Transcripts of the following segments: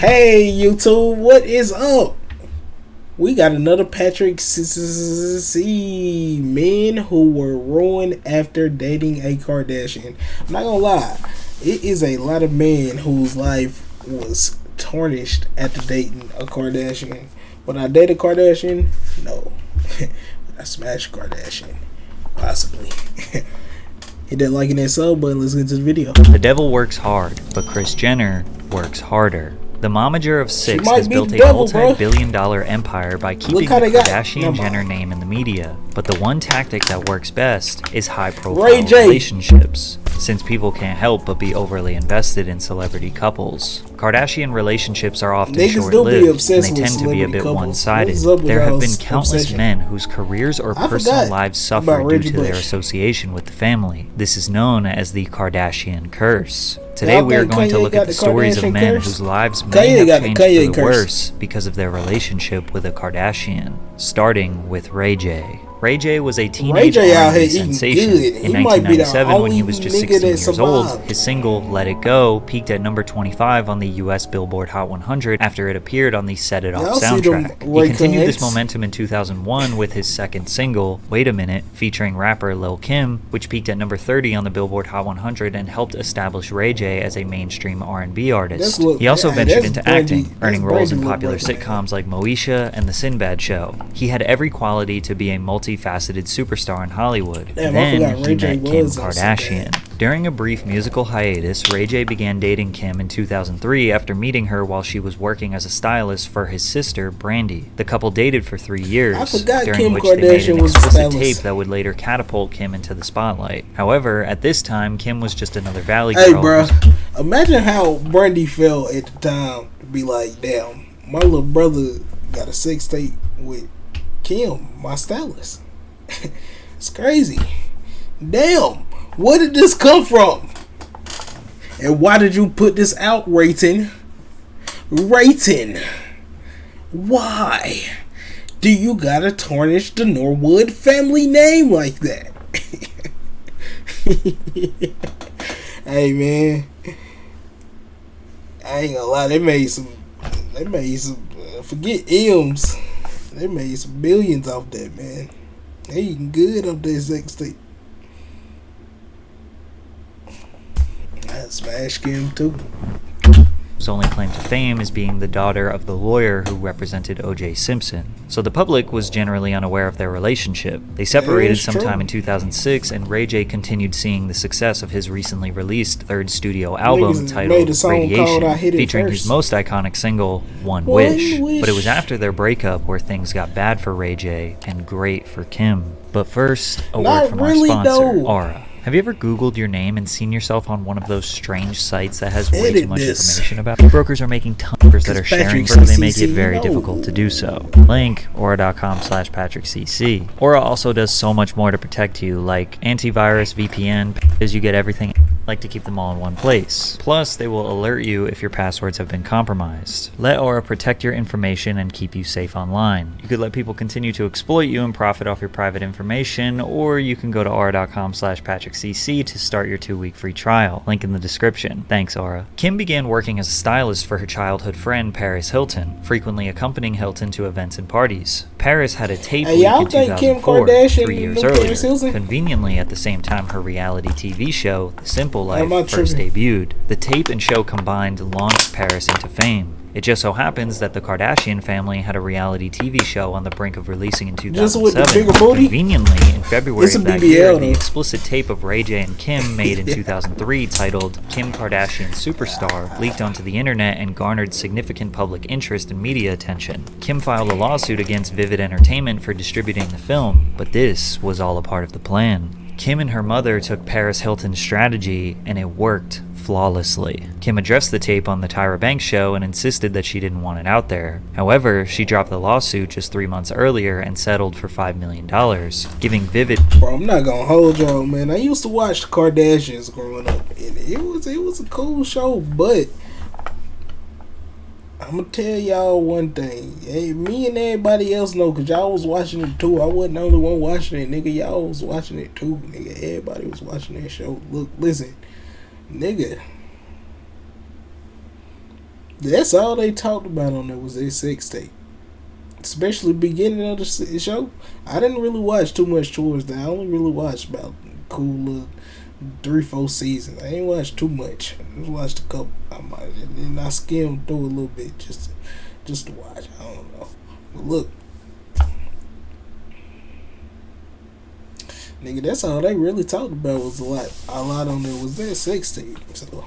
Hey YouTube, what is up? We got another Patrick C. Men who were ruined after dating a Kardashian. I'm not gonna lie, it is a lot of men whose life was tarnished after dating a Kardashian. Would I date a Kardashian? No. Would I smash a Kardashian? Possibly. Hit that like and that sub button. Let's get to the video. The devil works hard, but Kris Jenner works harder. The momager of 6 has built a multi-billion-dollar empire by keeping the Kardashian-Jenner name in the media. But the one tactic that works best is high-profile relationships, since people can't help but be overly invested in celebrity couples. Kardashian relationships are often short-lived, and they tend to be a bit one-sided. There have been countless men whose careers or personal lives suffer due to their association with the family. This is known as the Kardashian curse. Today we are going to look at the stories of men whose lives may have changed for the worse because of their relationship with a Kardashian, starting with Ray J. Ray J was a teenage R&B sensation. In 1997, when he was just 16 years old, his single, Let It Go, peaked at number 25 on the US Billboard Hot 100 after it appeared on the Set It Off soundtrack. He continued this momentum in 2001 with his second single, Wait a Minute, featuring rapper Lil' Kim, which peaked at number 30 on the Billboard Hot 100 and helped establish Ray J as a mainstream R&B artist. He also ventured into acting, earning roles in popular sitcoms like Moesha and The Sinbad Show. He had every quality to be a multifaceted superstar in Hollywood. Then he met Kim Kardashian. During a brief musical hiatus, Ray J began dating Kim in 2003 after meeting her while she was working as a stylist for his sister, Brandy. The couple dated for 3 years, during which they made an explicit tape that would later catapult Kim into the spotlight. However, at this time, Kim was just another valley girl. Hey, bro, imagine how Brandy felt at the time to be like, damn, my little brother got a sex tape with Kim, my stylist. It's crazy. Damn, where did this come from? And why did you put this out, Rating? Why do you gotta tarnish the Norwood family name like that? Hey man, I ain't gonna lie, they made some forget M's. They made some billions off that, man. They eating good off that sex tape. I smashed him too. His only claim to fame is being the daughter of the lawyer who represented O.J. Simpson, so the public was generally unaware of their relationship. They separated sometime in 2006, and Ray J continued seeing the success of his recently released third studio album titled Radiation, featuring his most iconic single, One Wish. But it was after their breakup where things got bad for Ray J and great for Kim. But first, a word from our sponsor, Aura. Have you ever Googled your name and seen yourself on one of those strange sites that has way too much information about you? Brokers are making tons that are sharing, so they make it very difficult to do so. Link Aura.com/PatrickCC. Aura also does so much more to protect you, like antivirus, VPN, as you get everything. Like to keep them all in one place. Plus, they will alert you if your passwords have been compromised. Let Aura protect your information and keep you safe online. You could let people continue to exploit you and profit off your private information, or you can go to aura.com/PatrickCC to start your 2-week free trial. Link in the description. Thanks, Aura. Kim began working as a stylist for her childhood friend Paris Hilton, frequently accompanying Hilton to events and parties. Paris had a tape leak in 2004, 3 years earlier, conveniently at the same time her reality TV show, The Simple Life, first debuted. The tape and show combined launched Paris into fame. It just so happens that the Kardashian family had a reality TV show on the brink of releasing in 2007. Conveniently, in February of that year, the explicit tape of Ray J and Kim made in 2003 titled Kim Kardashian Superstar leaked onto the internet and garnered significant public interest and media attention. Kim filed a lawsuit against Vivid Entertainment for distributing the film, but this was all a part of the plan. Kim and her mother took Paris Hilton's strategy, and it worked flawlessly. Kim addressed the tape on the Tyra Banks show and insisted that she didn't want it out there. However, she dropped the lawsuit just 3 months earlier and settled for $5 million, giving Vivid... Bro, I'm not gonna hold y'all, man. I used to watch the Kardashians growing up, and it was a cool show, but I'm gonna tell y'all one thing. Hey, me and everybody else know, because y'all was watching it too. I wasn't the only one watching it, nigga. Y'all was watching it too, nigga. Everybody was watching that show. Look, listen, nigga. That's all they talked about on there was their sex tape. Especially beginning of the show. I didn't really watch too much towards that. I only really watched about cool little 3-4 seasons. I ain't watched too much. I just watched a couple. And I skimmed through a little bit just to watch. I don't know. But look, nigga, that's all they really talked about was a lot on there was their sex tape. So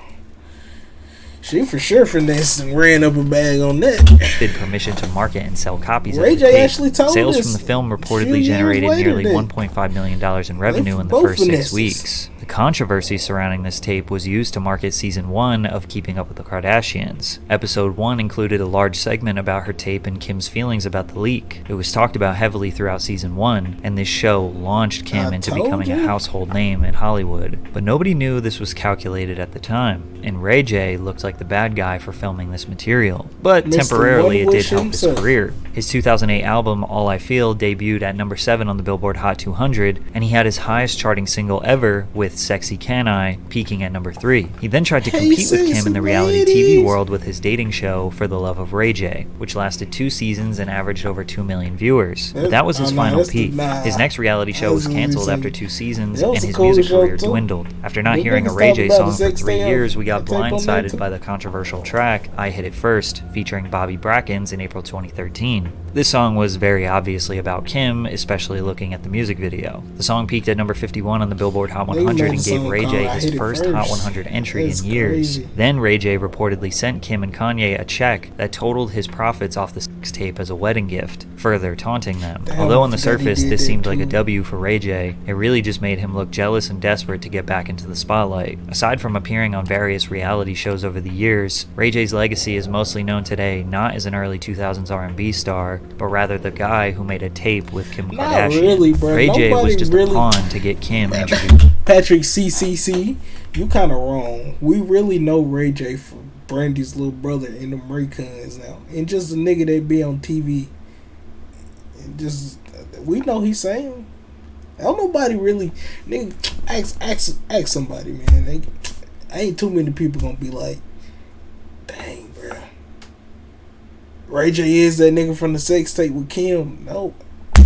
she for sure finessed and ran up a bag on that. Did permission to market and sell copies Ray of the J tape. actually told Sales us from the film reportedly generated nearly $1.5 million in revenue in the first 6 weeks. The controversy surrounding this tape was used to market season 1 of Keeping Up with the Kardashians. Episode 1 included a large segment about her tape and Kim's feelings about the leak. It was talked about heavily throughout season 1, and this show launched Kim into becoming a household name in Hollywood. But nobody knew this was calculated at the time, and Ray J looked like the bad guy for filming this material. But temporarily it did help his career. His 2008 album, All I Feel, debuted at number 7 on the Billboard Hot 200, and he had his highest charting single ever with Sexy Can I, peaking at number 3. He then tried to compete with Kim in the reality TV world with his dating show For the Love of Ray J, which lasted 2 seasons and averaged over 2 million viewers. But that was his final peak. His next reality show was canceled after 2 seasons, and his music career dwindled. After not hearing a Ray J song for 3 years, we got blindsided by the controversial track I Hit It First, featuring Bobby Brackens in April 2013. This song was very obviously about Kim, especially looking at the music video. The song peaked at number 51 on the Billboard Hot 100 and gave Ray J his first Hot 100 entry in years. Then Ray J reportedly sent Kim and Kanye a check that totaled his profits off the sex tape as a wedding gift, further taunting them. Although on the surface this seemed like a W for Ray J, it really just made him look jealous and desperate to get back into the spotlight. Aside from appearing on various reality shows over the years, Ray J's legacy is mostly known today not as an early 2000s R&B star, but rather the guy who made a tape with Kim Kardashian. Not really, bro. Ray J was just a pawn to get Kim introduced. Patrick CCC, you kind of wrong. We really know Ray J for Brandy's little brother in the Raycons now, and just a nigga that be on TV. And just we know he's saying. Don't nobody really, nigga. Ask somebody, man. Ain't too many people gonna be like, dang, bro. Ray J is that nigga from the sex tape with Kim. No,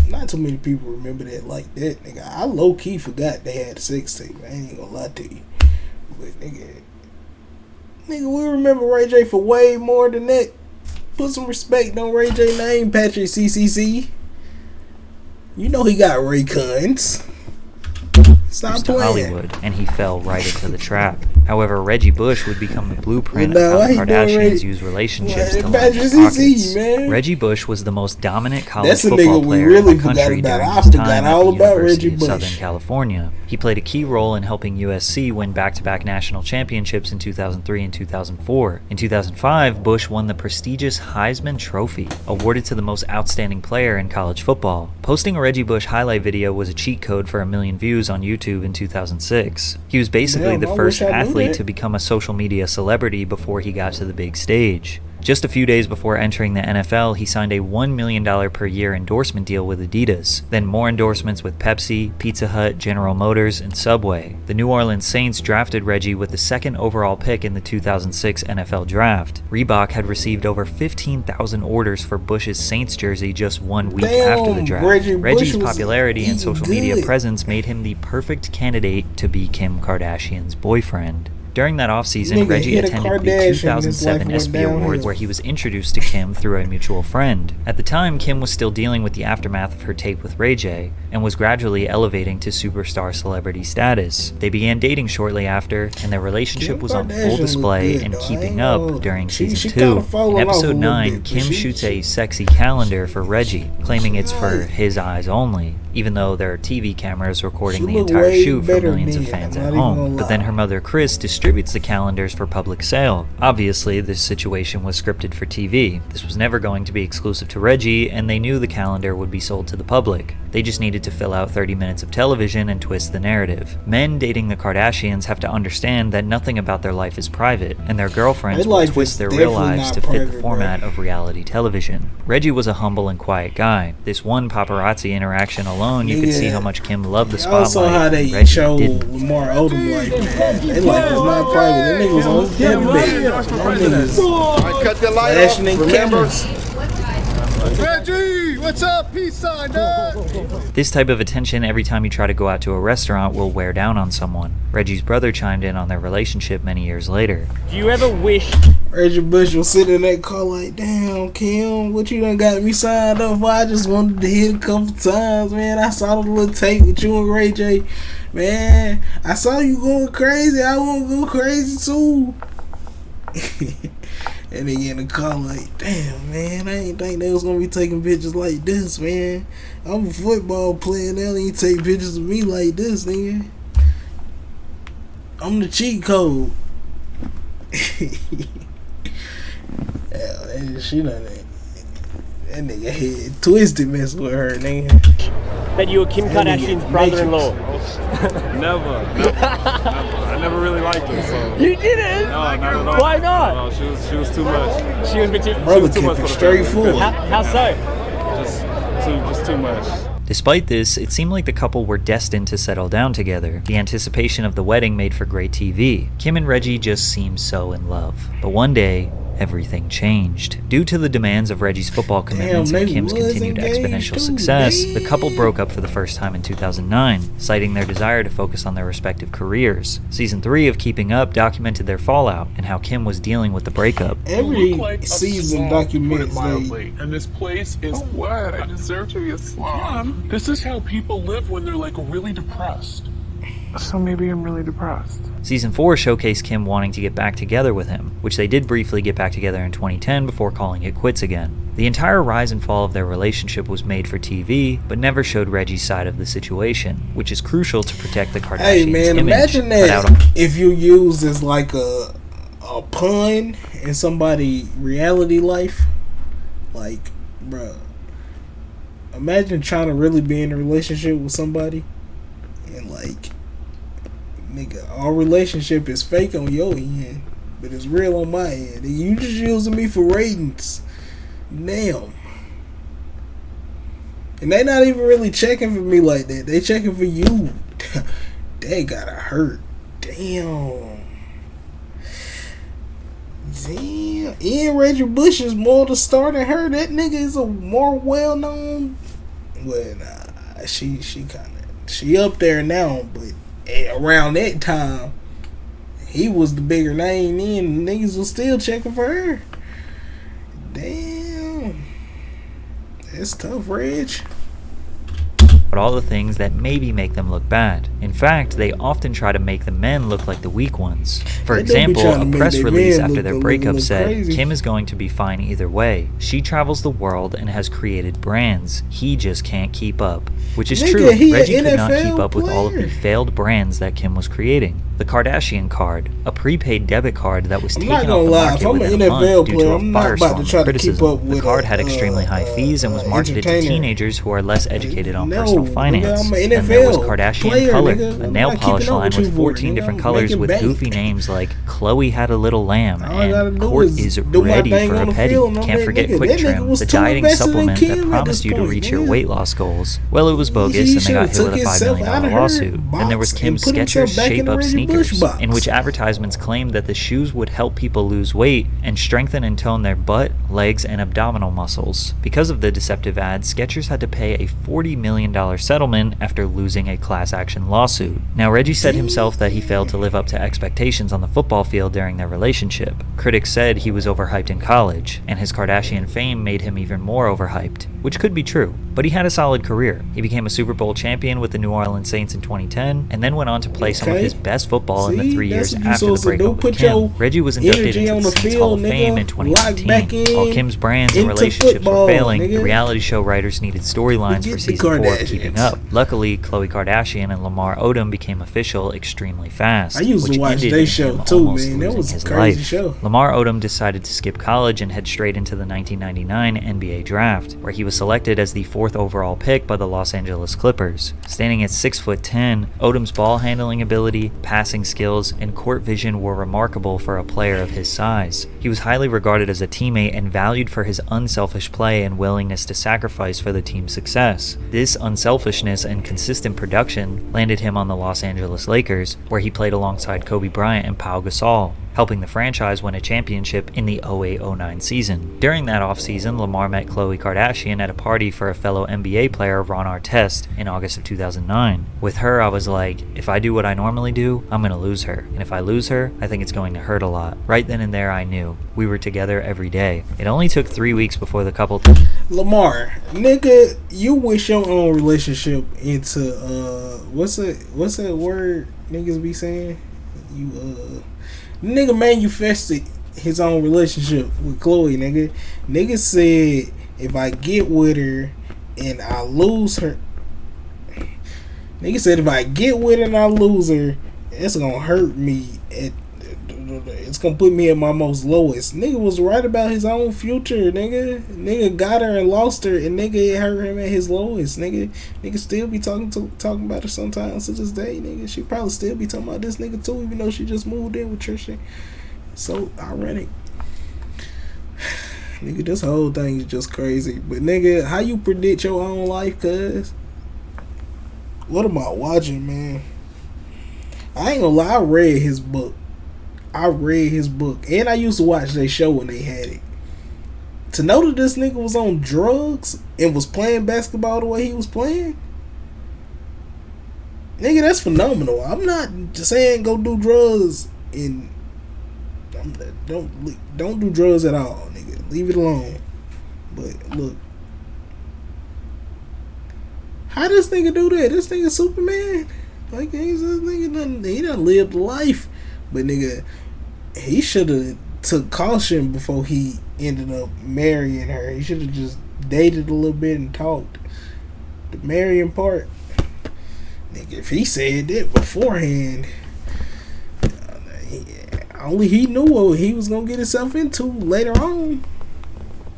not too many people remember that like that, nigga. I low key forgot they had a sex tape. I ain't gonna lie to you, but nigga, we remember Ray J for way more than that. Put some respect on Ray J name, Patrick CCC. You know he got Raycons. Stop to Hollywood, and he fell right into the trap. However, Reggie Bush would become the blueprint of how the Kardashians use relationships to line their pockets. Reggie Bush was the most dominant college football player in the country during his time at the University of Southern California. He played a key role in helping USC win back-to-back national championships in 2003 and 2004. In 2005, Bush won the prestigious Heisman Trophy, awarded to the most outstanding player in college football. Posting a Reggie Bush highlight video was a cheat code for 1 million views on YouTube in 2006. He was basically the first athlete to become a social media celebrity before he got to the big stage. Just a few days before entering the NFL, he signed a $1 million per year endorsement deal with Adidas, then more endorsements with Pepsi, Pizza Hut, General Motors, and Subway. The New Orleans Saints drafted Reggie with the 2nd overall pick in the 2006 NFL Draft. Reebok had received over 15,000 orders for Bush's Saints jersey just 1 week after the draft. Reggie's popularity and social media presence made him the perfect candidate to be Kim Kardashian's boyfriend. During that offseason, Reggie attended the 2007 ESPY Awards where he was introduced to Kim through a mutual friend. At the time, Kim was still dealing with the aftermath of her tape with Ray J and was gradually elevating to superstar celebrity status. They began dating shortly after, and their relationship was on full display and keeping up during season 2. In episode 9, Kim shoots a sexy calendar for Reggie, claiming it's for his eyes only, even though there are TV cameras recording the entire shoot for millions of fans at home. But then her mother Chris distributes the calendars for public sale. Obviously, this situation was scripted for TV. This was never going to be exclusive to Reggie, and they knew the calendar would be sold to the public. They just needed to fill out 30 minutes of television and twist the narrative. Men dating the Kardashians have to understand that nothing about their life is private, and their girlfriends will twist their real lives to fit the format of reality television. Reggie was a humble and quiet guy. This one paparazzi interaction alone, you could see how much Kim loved the spotlight. Also how they show Lamar Odom life, man. Their life was outside private. That nigga was on his deathbed. That nigga's Cut the light off. flashing and Remember? cameras. Reggie, what's up? Peace sign, dog. This type of attention every time you try to go out to a restaurant will wear down on someone. Reggie's brother chimed in on their relationship many years later. Do you ever wish Reggie Bush was sitting in that car like, damn, Kim, what you done got me signed up for? I just wanted to hit a couple times, man. I saw the little tape with you and Ray J. Man, I saw you going crazy. I want to go crazy too. And they get in the car like, damn, man, I ain't think they was going to be taking pictures like this, man. I'm a football player. They don't even take pictures of me like this, nigga. I'm the cheat code. Hell, she done that. That nigga head twisted messing with her, nigga. that you were Kim Kardashian's brother-in-law? Never. I never really liked her, so. You didn't? No, not at all. Why not? No, she was too much. She was a bit too... Brother too much kept for it the family. straight forward. How so? Just too much. Despite this, it seemed like the couple were destined to settle down together. The anticipation of the wedding made for great TV. Kim and Reggie just seemed so in love. But one day, everything changed. Due to the demands of Reggie's football commitments and Kim's continued exponential success, the couple broke up for the first time in 2009, citing their desire to focus on their respective careers. Season 3 of Keeping Up documented their fallout and how Kim was dealing with the breakup. Every season documents they... And this place is what? I deserve to be a slum. This is how people live when they're like really depressed. So maybe I'm really depressed. Season 4 showcased Kim wanting to get back together with him, which they did briefly get back together in 2010 before calling it quits again. The entire rise and fall of their relationship was made for TV, but never showed Reggie's side of the situation, which is crucial to protect the Kardashians' Hey man, image. imagine that if you use as like a pun in somebody's reality life. Like, bruh, imagine trying to really be in a relationship with somebody and like, nigga, our relationship is fake on your end, but it's real on my end. And you just using me for ratings. Damn. And they not even really checking for me like that. They checking for you. They gotta hurt. Damn. Ian Reggie Bush is more the star than her. That nigga is a more well-known... Well, nah, she up there now, but around that time, he was the bigger name then. Niggas was still checking for her. Damn. That's tough, Reg. But all the things that maybe make them look bad. In fact, they often try to make the men look like the weak ones. For example, a press release after their breakup said, crazy. Kim is going to be fine either way. She travels the world and has created brands. He just can't keep up. Which is true. Reggie could not keep up with all of the failed brands that Kim was creating. The Kardashian card, a prepaid debit card that was taken off the market within a month due to a firestorm of criticism. The card had extremely high fees and was marketed to teenagers who are less educated on personal finance. Then there was Kardashian Color, a nail polish line with 14 different colors with goofy names like Chloe Had a Little Lamb and Court is Ready for a Petty. Can't forget Quick Trim, the dieting supplement that promised you to reach your weight loss goals. Well, it was bogus and they got hit with a $5 million lawsuit. Then there was Kim's Skechers Shape Up sneakers, in which advertisements claimed that the shoes would help people lose weight and strengthen and tone their butt, legs, and abdominal muscles. Because of the deceptive ads, Skechers had to pay a $40 million settlement after losing a class action lawsuit. Now, Reggie said himself that he failed to live up to expectations on the football field during their relationship. Critics said he was overhyped in college, and his Kardashian fame made him even more overhyped, which could be true, but he had a solid career. He became a Super Bowl champion with the New Orleans Saints in 2010, and then went on to play some of his best football in the 3 years after the breakup with Kim. Reggie was inducted into the Saints Hall of Fame in 2015. While Kim's brands and relationships were failing, the reality show writers needed storylines for season 4 of Keeping Up. Luckily, Khloe Kardashian and Lamar Odom became official extremely fast, I used to watch their show too, man. That was a crazy show. Lamar Odom decided to skip college and head straight into the 1999 NBA draft, where he was selected as the 4th 4th overall pick by the Los Angeles Clippers. Standing at 6'10", Odom's ball handling ability, passing skills, and court vision were remarkable for a player of his size. He was highly regarded as a teammate and valued for his unselfish play and willingness to sacrifice for the team's success. This unselfishness and consistent production landed him on the Los Angeles Lakers, where he played alongside Kobe Bryant and Pau Gasol, helping the franchise win a championship in the 08-09 season. During that offseason, Lamar met Khloe Kardashian at a party for a fellow NBA player, Ron Artest, in August of 2009. With her, I was like, if I do what I normally do, I'm going to lose her. And if I lose her, I think it's going to hurt a lot. Right then and there, I knew. We were together every day. It only took 3 weeks before the couple... Lamar, nigga, you wish your own relationship into, what's that word niggas be saying? Nigga manifested his own relationship with Khloe, nigga. Nigga said, if I get with her and I lose her... Nigga said, if I get with her and I lose her, it's gonna hurt me. It's gonna put me at my most lowest. Nigga was right about his own future, nigga. Nigga got her and lost her, and nigga, it hurt him at his lowest, nigga. Nigga still be talking about her sometimes to this day, nigga. She probably still be talking about this nigga too, even though she just moved in with Trisha. So ironic. Nigga, this whole thing is just crazy. But nigga, how you predict your own life, cuz? What am I watching, man? I ain't gonna lie, I read his book. And I used to watch their show when they had it. To know that this nigga was on drugs and was playing basketball the way he was playing, nigga, that's phenomenal. I'm not saying go do drugs and don't do drugs at all, nigga. Leave it alone. But look, how this nigga do that? This nigga Superman. Like, he done lived life. But nigga, he should have took caution before he ended up marrying her. He should have just dated a little bit and talked. The marrying part, nigga, if he said that beforehand, only he knew what he was gonna get himself into later on.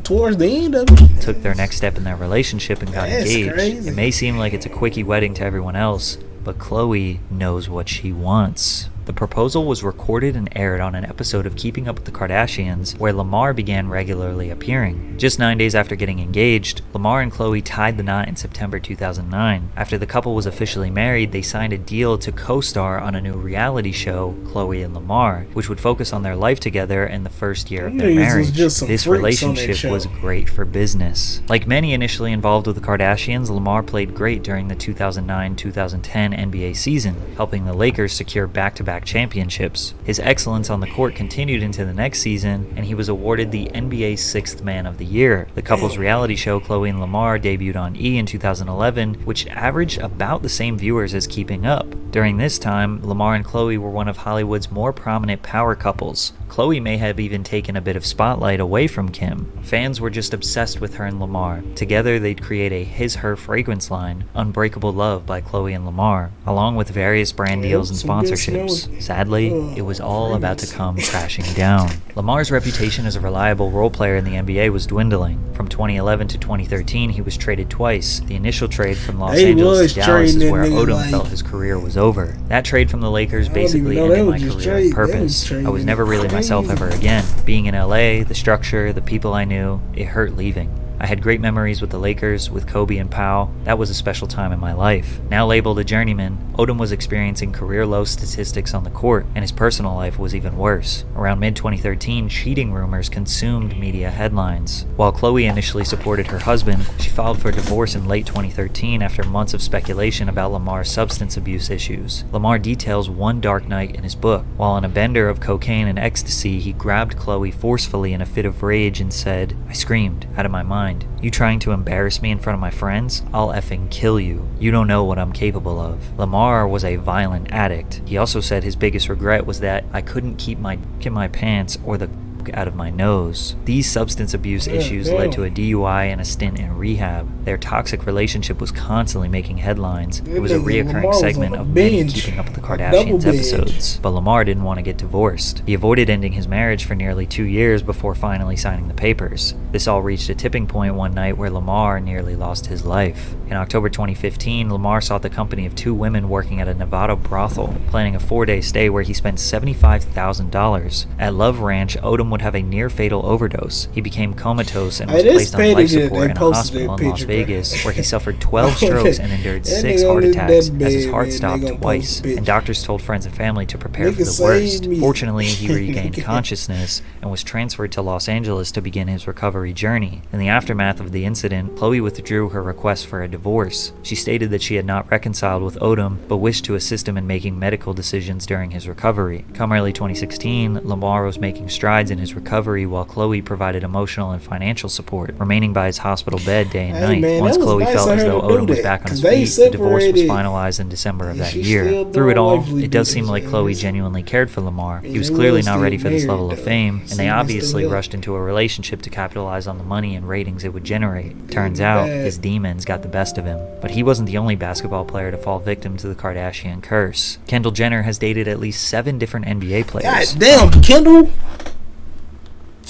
Towards the end of it, took their next step in their relationship and got engaged. Crazy. It may seem like it's a quickie wedding to everyone else, but Khloe knows what she wants. The proposal was recorded and aired on an episode of Keeping Up with the Kardashians, where Lamar began regularly appearing. Just 9 days after getting engaged, Lamar and Khloe tied the knot in September 2009. After the couple was officially married, they signed a deal to co-star on a new reality show, Khloe and Lamar, which would focus on their life together in the first year of their marriage. This relationship was great for business. Like many initially involved with the Kardashians, Lamar played great during the 2009-2010 NBA season, helping the Lakers secure back-to-back championships. His excellence on the court continued into the next season, and he was awarded the NBA's 6th Man of the Year. The couple's reality show, Khloe and Lamar, debuted on E! In 2011, which averaged about the same viewers as Keeping Up. During this time, Lamar and Khloe were one of Hollywood's more prominent power couples. Khloe may have even taken a bit of spotlight away from Kim. Fans were just obsessed with her and Lamar. Together, they'd create a his-her fragrance line, Unbreakable Love by Khloe and Lamar, along with various brand deals and sponsorships. Sadly, it was all about to come crashing down. Lamar's reputation as a reliable role player in the NBA was dwindling. From 2011 to 2013, he was traded twice. The initial trade from Los Angeles to Dallas is where Odom felt his career was over. That trade from the Lakers basically ended my career on purpose. I was never really myself ever again. Being in LA, the structure, the people I knew, it hurt leaving. I had great memories with the Lakers, with Kobe and Pau. That was a special time in my life. Now labeled a journeyman, Odom was experiencing career-low statistics on the court, and his personal life was even worse. Around mid-2013, cheating rumors consumed media headlines. While Khloe initially supported her husband, she filed for divorce in late 2013 after months of speculation about Lamar's substance abuse issues. Lamar details one dark night in his book. While on a bender of cocaine and ecstasy, he grabbed Khloe forcefully in a fit of rage and said, "I screamed, out of my mind. You trying to embarrass me in front of my friends? I'll effing kill you. You don't know what I'm capable of." Lamar was a violent addict. He also said his biggest regret was that I couldn't keep my dick in my pants or the smoke out of my nose. These substance abuse issues led to a DUI and a stint in rehab. Their toxic relationship was constantly making headlines. It was a reoccurring segment of many Keeping Up with the Kardashians episodes. But Lamar didn't want to get divorced. He avoided ending his marriage for nearly 2 years before finally signing the papers. This all reached a tipping point one night where Lamar nearly lost his life. In October 2015, Lamar sought the company of 2 women working at a Nevada brothel, planning a 4-day stay where he spent $75,000. At Love Ranch, Odom would have a near-fatal overdose. He became comatose and was placed on life support in a hospital in Las Vegas, where he suffered 12 strokes and endured 6 heart attacks as his heart stopped twice, and doctors told friends and family to prepare for the worst. Fortunately, he regained consciousness and was transferred to Los Angeles to begin his recovery journey. In the aftermath of the incident, Khloe withdrew her request for a divorce. She stated that she had not reconciled with Odom, but wished to assist him in making medical decisions during his recovery. Come early 2016, Lamar was making strides in his recovery while Khloe provided emotional and financial support, remaining by his hospital bed day and night. Man, once Khloe nice felt as though Odom was back on his feet, the divorce was finalized in December of that year. Through it all, it does seem like Khloe genuinely cared for Lamar. He was clearly not ready for this level of fame, and they obviously rushed into a relationship to capitalize on the money and ratings it would generate. Turns out, his demons got the best of him. But he wasn't the only basketball player to fall victim to the Kardashian curse. Kendall Jenner has dated at least 7 different NBA players. God damn, Kendall!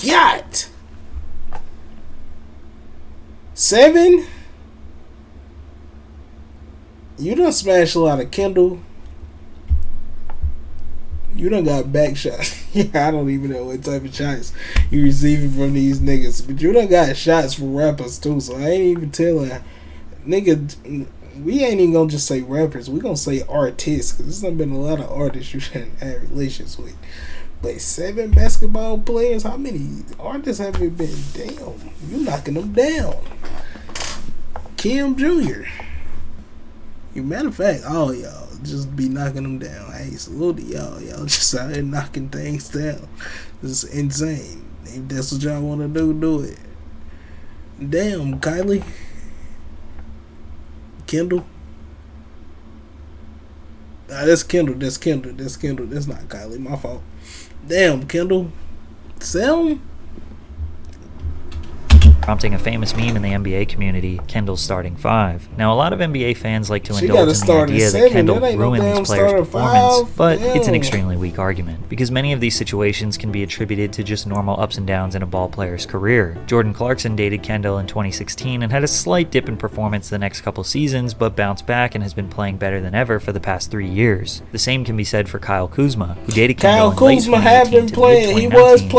God! 7? You done smashed a lot of Kendall. You done got back shots. Yeah, I don't even know what type of shots you receiving from these niggas. But you done got shots from rappers too, so I ain't even telling. Nigga, we ain't even gonna just say rappers. We gonna say artists, because there's done been a lot of artists you shouldn't have relations with. But 7 basketball players, how many artists have it been? Damn, you knocking them down. Kim Jr. You matter of fact, all y'all just be knocking them down. Hey, salute to y'all. Y'all just out here knocking things down. This is insane. If that's what y'all want to do it. Damn, Kylie. Kendall. Nah, that's Kendall. That's Kendall. That's Kendall. That's not Kylie. My fault. Damn, Kendall. Sell prompting a famous meme in the NBA community, Kendall's starting 5. Now, a lot of NBA fans like to indulge in the idea that Kendall ruined these players' performance, but it's an extremely weak argument, because many of these situations can be attributed to just normal ups and downs in a ball player's career. Jordan Clarkson dated Kendall in 2016 and had a slight dip in performance the next couple seasons, but bounced back and has been playing better than ever for the past 3 years. The same can be said for Kyle Kuzma, who dated Kendall in late 2018 to mid-2019,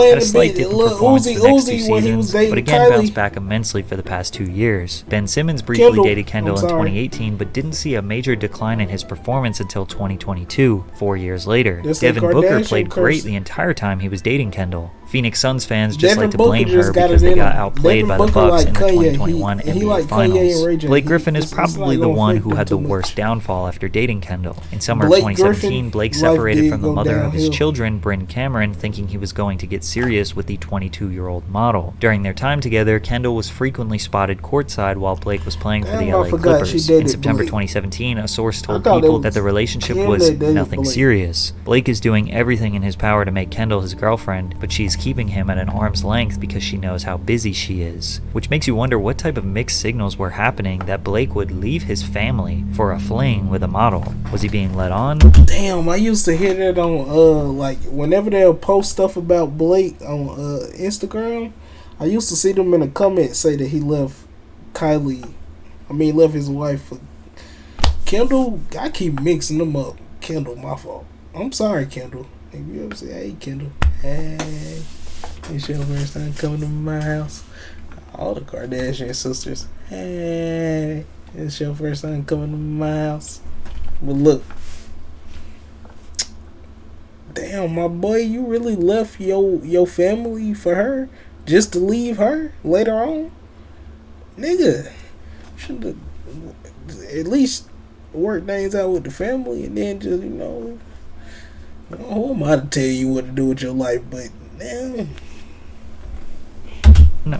had a slight dip in performance the next 2 seasons, but again bounced back immensely for the past 2 years. Ben Simmons briefly dated Kendall in 2018, but didn't see a major decline in his performance until 2022, 4 years later. Devin Booker played great the entire time he was dating Kendall. Phoenix Suns fans just like to blame her because they got outplayed by the Bucks in the 2021 NBA Finals. Blake Griffin is probably the one who had the worst downfall after dating Kendall. In summer of 2017, Blake separated from the mother of his children, Bryn Cameron, thinking he was going to get serious with the 22-year-old model. During their time together, Kendall was frequently spotted courtside while Blake was playing for the LA Clippers. In September 2017, a source told people that the relationship was nothing serious. Blake is doing everything in his power to make Kendall his girlfriend, but she's keeping him at an arm's length because she knows how busy she is. Which makes you wonder what type of mixed signals were happening that Blake would leave his family for a fling with a model. Was he being led on? Damn, I used to hear that on like whenever they'll post stuff about Blake on Instagram, I used to see them in the comments say that he left left his wife for Kendall. I keep mixing them up. Kendall, my fault. I'm sorry, Kendall. If you ever say, hey, Kendall, hey, it's your first time coming to my house. All the Kardashian sisters, hey, it's your first time coming to my house. But look, damn, my boy, you really left your family for her just to leave her later on? Nigga, should have at least worked things out with the family and then just, who am I to tell you what to do with your life? But damn,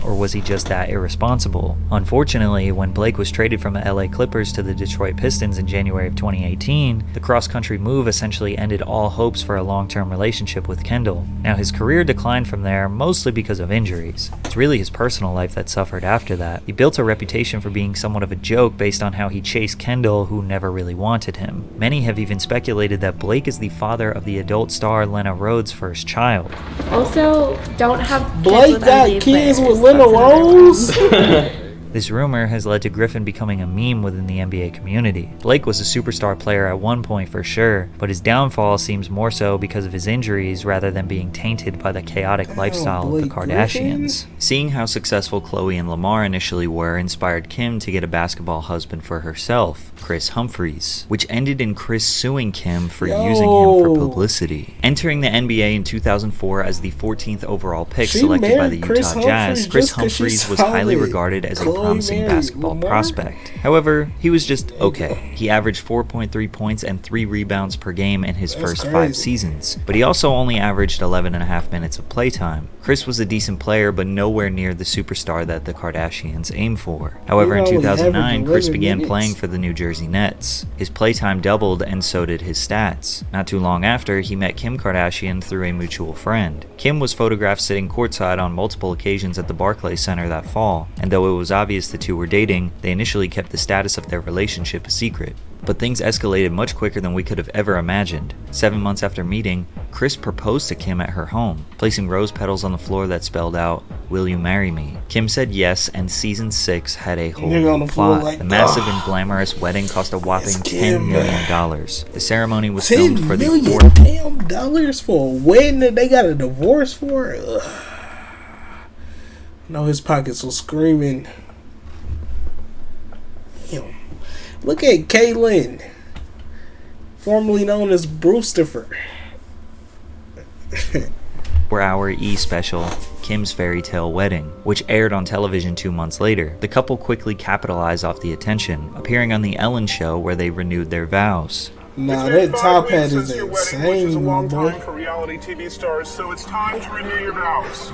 or was he just that irresponsible? Unfortunately, when Blake was traded from the LA Clippers to the Detroit Pistons in January of 2018, the cross-country move essentially ended all hopes for a long-term relationship with Kendall. Now, his career declined from there mostly because of injuries. It's really his personal life that suffered after that. He built a reputation for being somewhat of a joke based on how he chased Kendall, who never really wanted him. Many have even speculated that Blake is the father of the adult star Lena Rhoades' first child. Also, don't have Blake got kids with Lena Rhoades? This rumor has led to Griffin becoming a meme within the NBA community. Blake was a superstar player at one point for sure, but his downfall seems more so because of his injuries rather than being tainted by the chaotic lifestyle of the Kardashians. Seeing how successful Khloe and Lamar initially were inspired Kim to get a basketball husband for herself, Kris Humphries, which ended in Kris suing Kim for using him for publicity. Entering the NBA in 2004 as the 14th overall pick selected by the Utah Jazz, Kris Humphries was highly regarded as a promising basketball prospect. However, he was just okay. He averaged 4.3 points and 3 rebounds per game in his first 5 seasons, but he also only averaged 11.5 minutes of playtime. Kris was a decent player, but nowhere near the superstar that the Kardashians aim for. However, in 2009, Kris began playing for the New Jersey Nets. His playtime doubled, and so did his stats. Not too long after, he met Kim Kardashian through a mutual friend. Kim was photographed sitting courtside on multiple occasions at the Barclays Center that fall, and though it was obvious the two were dating, they initially kept the status of their relationship a secret. But things escalated much quicker than we could have ever imagined. 7 months after meeting, Kris proposed to Kim at her home, placing rose petals on the floor that spelled out, "Will you marry me?" Kim said yes, and season 6 had a whole new plot. Like, the massive and glamorous wedding cost a whopping $10 million. The ceremony was filmed for the $10 million for a wedding that they got a divorce for? Ugh. No, his pockets were screaming. Damn. Look at Caitlyn, formerly known as Brewsterfer. 4-hour E-special, Kim's Fairy Tale Wedding, which aired on television 2 months later. The couple quickly capitalized off the attention, appearing on The Ellen Show where they renewed their vows. Nah, that top hat is insane, long boy. time for reality TV stars, so it's time to renew your vows.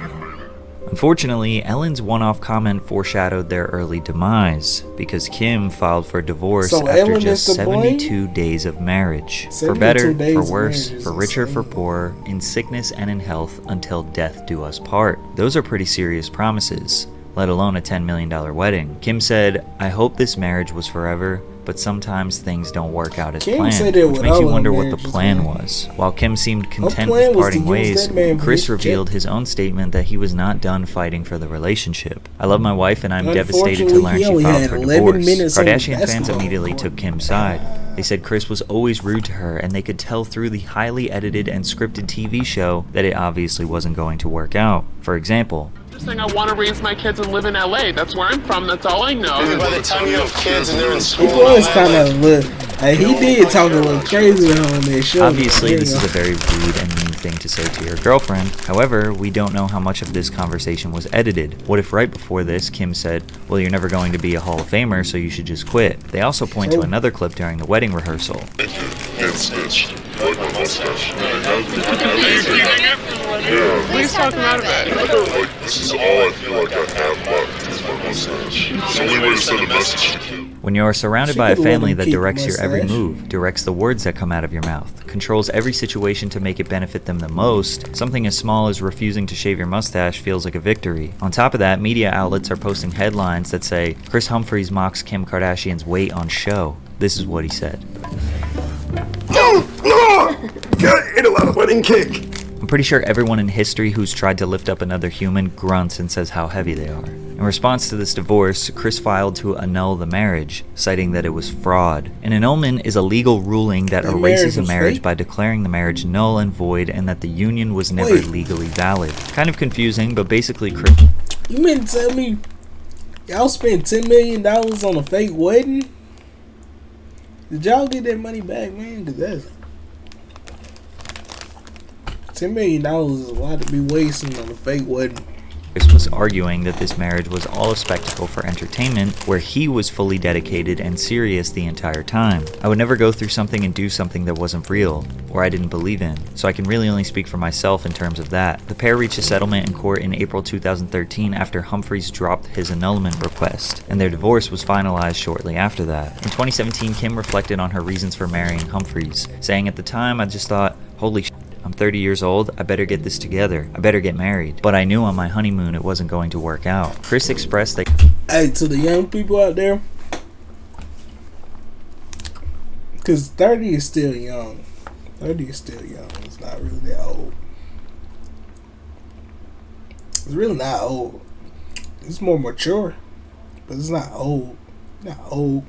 Unfortunately, Ellen's one-off comment foreshadowed their early demise, because Kim filed for divorce after just 72 days of marriage. For better, for worse, for richer, for poorer, in sickness and in health, until death do us part. Those are pretty serious promises, let alone a $10 million wedding. Kim said, "I hope this marriage was forever, but sometimes things don't work out as planned," which makes you wonder what the plan was. While Kim seemed content with parting ways, Kris revealed his own statement that he was not done fighting for the relationship. "I love my wife and I'm devastated to learn she filed for divorce." Kardashian fans immediately took Kim's side. They said Kris was always rude to her, and they could tell through the highly edited and scripted TV show that it obviously wasn't going to work out. For example, Just saying I want to raise my kids and live in LA. That's where I'm from. That's all I know. By the time you have kids and they're in school, he was kind of he did talk a little crazy on that show. Obviously, this is a very rude and mean thing to say to your girlfriend. However, we don't know how much of this conversation was edited. What if right before this, Kim said, "Well, you're never going to be a Hall of Famer, so you should just quit." They also point to another clip during the wedding rehearsal. Please talk about it. This is all I feel like I have left is my mustache. It's the only way to send a message to kids. When you are surrounded by a family that directs your every move, directs the words that come out of your mouth, controls every situation to make it benefit them the most, something as small as refusing to shave your mustache feels like a victory. On top of that, media outlets are posting headlines that say, "Kris Humphries mocks Kim Kardashian's weight on show." This is what he said. Get a lot of wedding cake. I'm pretty sure everyone in history who's tried to lift up another human grunts and says how heavy they are. In response to this divorce, Kris filed to annul the marriage, citing that it was fraud. An annulment is a legal ruling that erases a marriage by declaring the marriage null and void and that the union was never legally valid. Kind of confusing, but basically Kris... You mean to tell me y'all spent $10 million on a fake wedding? Did y'all get that money back, man? Cause that's... $10 million is a lot to be wasting on a fake wedding. Chris was arguing that this marriage was all a spectacle for entertainment, where he was fully dedicated and serious the entire time. I would never go through something and do something that wasn't real, or I didn't believe in, so I can really only speak for myself in terms of that. The pair reached a settlement in court in April 2013 after Humphries dropped his annulment request, and their divorce was finalized shortly after that. In 2017, Kim reflected on her reasons for marrying Humphries, saying, "At the time, I just thought, holy shit, I'm 30 years old, I better get this together. I better get married. But I knew on my honeymoon it wasn't going to work out." Chris expressed that... Hey, to the young people out there, because 30 is still young. 30 is still young. It's not really that old. It's really not old. It's more mature, but it's not old. Not old.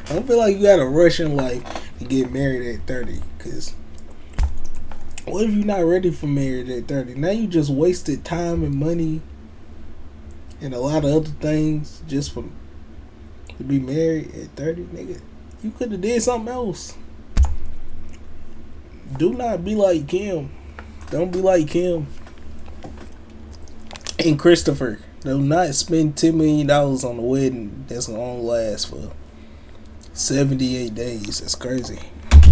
I don't feel like you gotta rush in life and get married at 30, because what if you're not ready for marriage at 30? Now you just wasted time and money and a lot of other things just for to be married at 30, nigga. You could have did something else. Do not be like Kim. Don't be like Kim and Christopher. Do not spend $10 million on a wedding that's gonna only last for 78 days. That's crazy.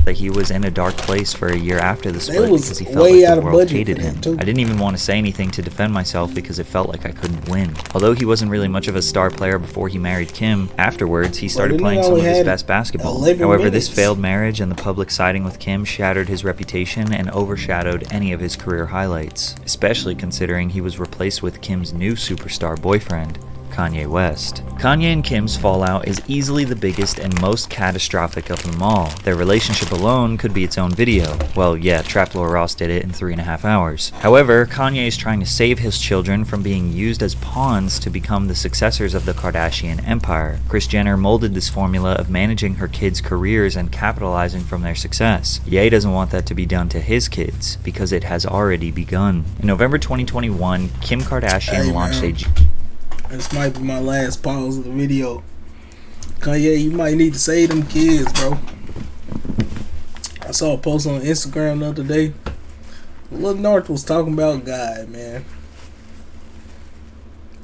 That he was in a dark place for a year after the split was because he felt way like out the of world budget hated for that him. too. I didn't even want to say anything to defend myself because it felt like I couldn't win. Although he wasn't really much of a star player before he married Kim, afterwards he started Well, playing he some of only his had best basketball. 11 However, minutes. this failed marriage and the public siding with Kim shattered his reputation and overshadowed any of his career highlights, especially considering he was replaced with Kim's new superstar boyfriend, Kanye West. Kanye and Kim's fallout is easily the biggest and most catastrophic of them all. Their relationship alone could be its own video. Well, yeah, Trap Lord Ross did it in 3.5 hours. However, Kanye is trying to save his children from being used as pawns to become the successors of the Kardashian empire. Kris Jenner molded this formula of managing her kids' careers and capitalizing from their success. Ye doesn't want that to be done to his kids, because it has already begun. In November 2021, Kim Kardashian launched a... This might be my last pause of the video. Kanye, you might need to save them kids, bro. I saw a post on Instagram the other day. Lil North was talking about God, man.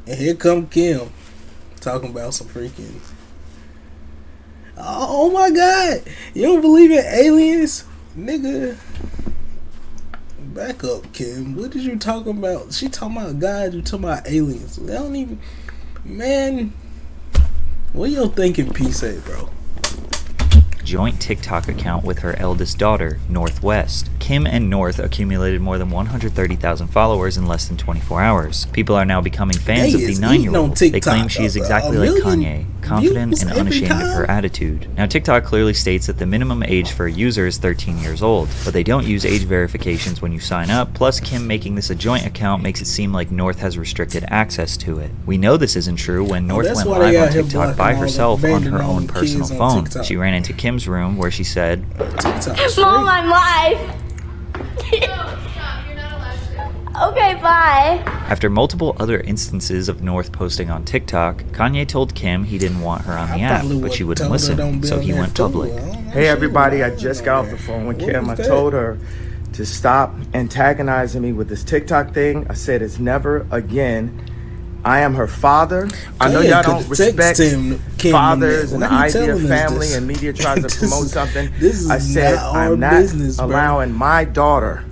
And here come Kim talking about some freaking... Oh my God. You don't believe in aliens? Nigga. Back up, Kim. What did you talking about? She talking about God, you talking about aliens. They don't even... Man, what you thinking piece at, bro? Joint TikTok account with her eldest daughter, Northwest. Kim and North accumulated more than 130,000 followers in less than 24 hours. People are now becoming fans of the 9-year-old. They claim she is exactly like Kanye, confident and unashamed of her attitude. Now, TikTok clearly states that the minimum age for a user is 13 years old, but they don't use age verifications when you sign up, plus Kim making this a joint account makes it seem like North has restricted access to it. We know this isn't true when North went live on TikTok by herself on her own personal phone. She ran into Kim's room where she said, "Mom, I'm live." Okay, bye. After multiple other instances of North posting on TikTok, Kanye told Kim he didn't want her on the app, but she wouldn't listen, so he went public. Hey everybody, I just got off the phone with Kim. I told her to stop antagonizing me with this TikTok thing. I said it's never again. I am her father. I know y'all don't respect fathers and the idea of family, and media tries to promote something. I said I'm not allowing my daughter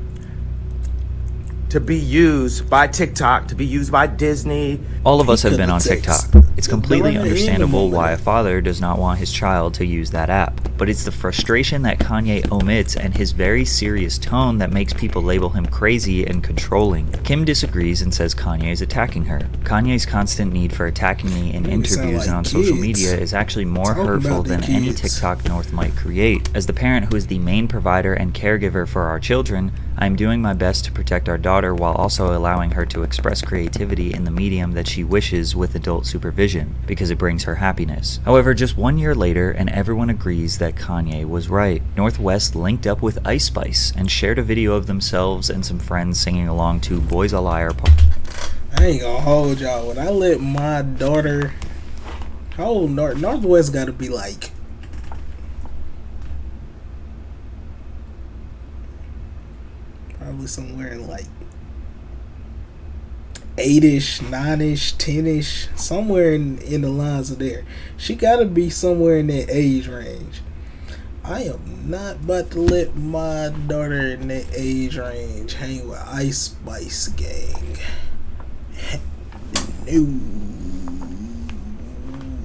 to be used by TikTok, to be used by Disney. All of us have been on TikTok. It's completely understandable why a father does not want his child to use that app. But it's the frustration that Kanye omits and his very serious tone that makes people label him crazy and controlling. Kim disagrees and says Kanye is attacking her. Kanye's constant need for attacking me in interviews and on social media is actually more hurtful than any TikTok North might create. As the parent who is the main provider and caregiver for our children, I am doing my best to protect our daughter while also allowing her to express creativity in the medium that she wishes with adult supervision, because it brings her happiness. However, just 1 year later, and everyone agrees that Kanye was right. Northwest linked up with Ice Spice and shared a video of themselves and some friends singing along to Boys a Liar. I ain't gonna hold y'all. When I let my daughter... How old Northwest gotta be like... Probably somewhere in like 8-ish, 9-ish, 10-ish, somewhere in the lines of there. She gotta be somewhere in that age range. I am not about to let my daughter in that age range hang with Ice Spice gang. No.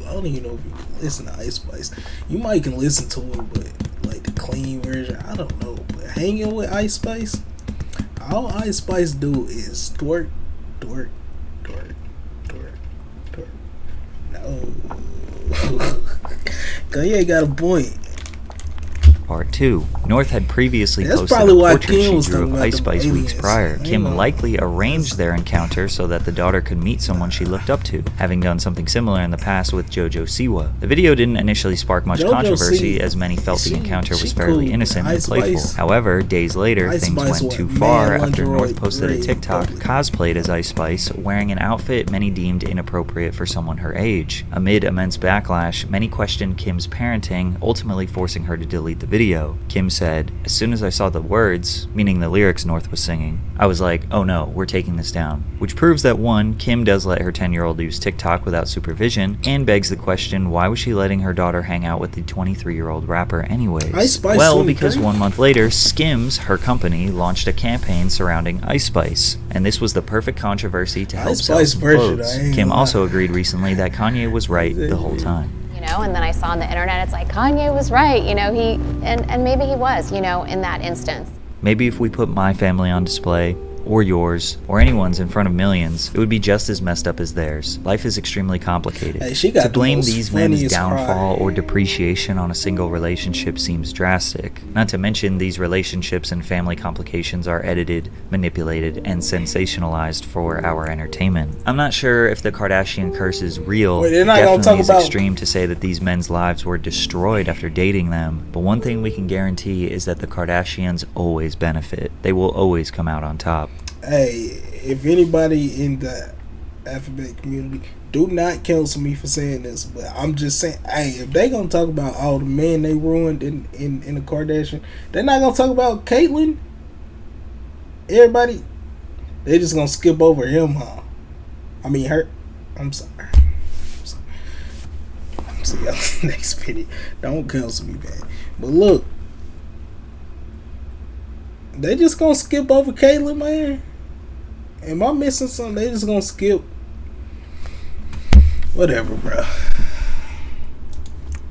I don't even know if you can listen to Ice Spice. You might can listen to it, but like the clean version, I don't know. But hanging with Ice Spice, all Ice Spice do is twerk, twerk, twerk, twerk, twerk. No. Kanye got a point. Part 2. North had previously That's posted probably a why portrait Kim she was drew of talking about Ice them Spice weeks aliens. prior. Kim know. likely arranged their encounter so that the daughter could meet someone she looked up to, having done something similar in the past with JoJo Siwa. The video didn't initially spark much JoJo controversy, Siwa, as many felt the encounter was she fairly cool. innocent and Ice playful. Spice. However, days later, Ice things Spice went too went far mad after North lingerie posted a grade TikTok public. cosplayed as Ice Spice, wearing an outfit many deemed inappropriate for someone her age. Amid immense backlash, many questioned Kim's parenting, ultimately forcing her to delete the video. Kim said, "As soon as I saw the words," meaning the lyrics North was singing, "I was like, oh no, we're taking this down." Which proves that 1, Kim does let her 10-year-old use TikTok without supervision, and begs the question, why was she letting her daughter hang out with the 23-year-old rapper anyways? Ice Spice Well, 23? because 1 month later, Skims, her company, launched a campaign surrounding Ice Spice, and this was the perfect controversy to help Ice sell Spice some version, clothes. I ain't Kim gonna also lie. agreed recently that Kanye was right the whole time. You know, and then I saw on the internet, it's like, Kanye was right, you know, and maybe he was, you know, in that instance. Maybe if we put my family on display, or yours, or anyone's in front of millions, it would be just as messed up as theirs. Life is extremely complicated. Hey, she got To the blame most these men's funniest downfall cry. or depreciation on a single relationship seems drastic. Not to mention, these relationships and family complications are edited, manipulated, and sensationalized for our entertainment. I'm not sure if the Kardashian curse is real. Wait, they're It not gonna definitely talk is about- extreme to say that these men's lives were destroyed after dating them, but one thing we can guarantee is that the Kardashians always benefit. They will always come out on top. Hey, if anybody in the alphabet community, do not cancel me for saying this, but I'm just saying, hey, if they gonna talk about all the men they ruined in the Kardashian, they're not gonna talk about Caitlyn. Everybody, they just gonna skip over him, huh? I mean her. I'm sorry. See y'all in the next video. Don't cancel me, man. But look, they just gonna skip over Caitlyn, man. Am I missing something? They just gonna skip. Whatever, bro.